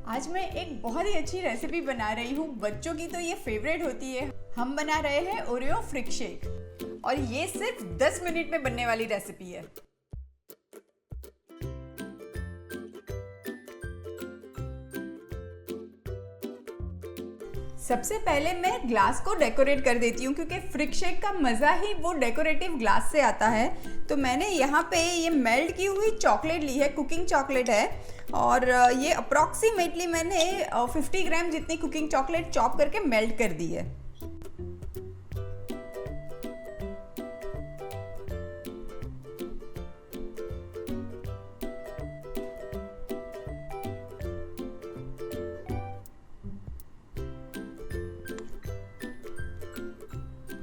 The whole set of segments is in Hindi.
आज मैं एक बहुत ही अच्छी रेसिपी बना रही हूँ। बच्चों की तो ये फेवरेट होती है। हम बना रहे हैं ओरियो फ्रिक शेक और ये सिर्फ 10 मिनट में बनने वाली रेसिपी है। सबसे पहले मैं ग्लास को डेकोरेट कर देती हूँ क्योंकि फ्रिक शेक का मज़ा ही वो डेकोरेटिव ग्लास से आता है। तो मैंने यहाँ पे ये मेल्ट की हुई चॉकलेट ली है, कुकिंग चॉकलेट है और ये अप्रॉक्सीमेटली मैंने 50 ग्राम जितनी कुकिंग चॉकलेट चॉप करके मेल्ट कर दी है।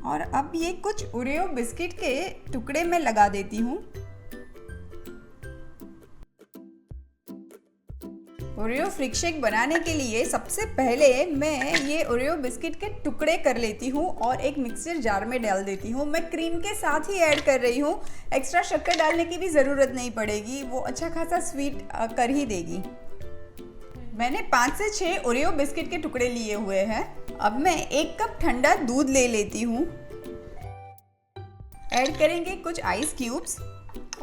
और अब ये कुछ ओरियो बिस्किट के टुकड़े में लगा देती हूँ। ओरियो फ्रिक शेक बनाने के लिए सबसे पहले मैं ये ओरियो बिस्किट के टुकड़े कर लेती हूँ और एक मिक्सर जार में डाल देती हूँ। मैं क्रीम के साथ ही ऐड कर रही हूँ, एक्स्ट्रा शक्कर डालने की भी ज़रूरत नहीं पड़ेगी, वो अच्छा खासा स्वीट कर ही देगी। मैंने 5 से 6 ओरियो बिस्किट के टुकड़े लिए हुए हैं। अब मैं 1 कप ठंडा दूध ले लेती हूँ। ऐड करेंगे कुछ आइस क्यूब्स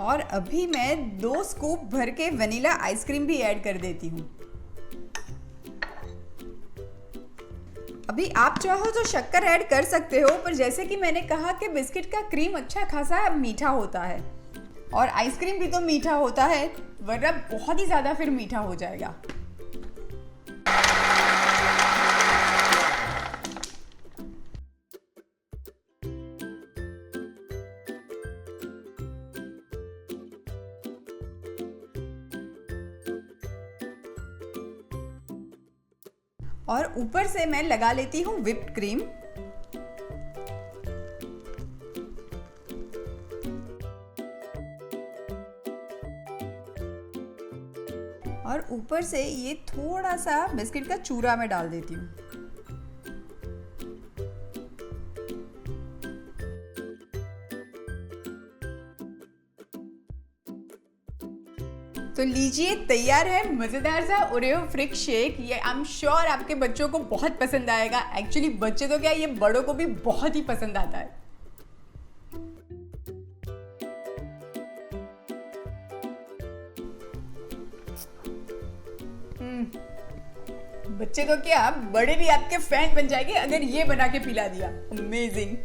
और अभी मैं 2 स्कूप भर के वनीला आइसक्रीम भी ऐड कर देती हूँ। अभी आप चाहो तो शक्कर ऐड कर सकते हो, पर जैसे कि मैंने कहा कि बिस्किट का क्रीम अच्छा खासा मीठा होता है और आइसक्रीम भी तो मीठा होता है, वरना बहुत ही ज़्यादा फिर मीठा हो जाएगा। और ऊपर से मैं लगा लेती हूँ व्हिप्ड क्रीम। और ऊपर से ये थोड़ा सा बिस्किट का चूरा मैं डाल देती हूँ। तो लीजिए, तैयार है मज़ेदार सा ओरियो फ्रिक शेक। ये आई एम श्योर आपके बच्चों को बहुत पसंद आएगा। एक्चुअली बच्चे तो क्या, ये बड़ों को भी बहुत ही पसंद आता है। बच्चे तो क्या, बड़े भी आपके फैन बन जाएंगे अगर ये बना के पिला दिया। अमेजिंग।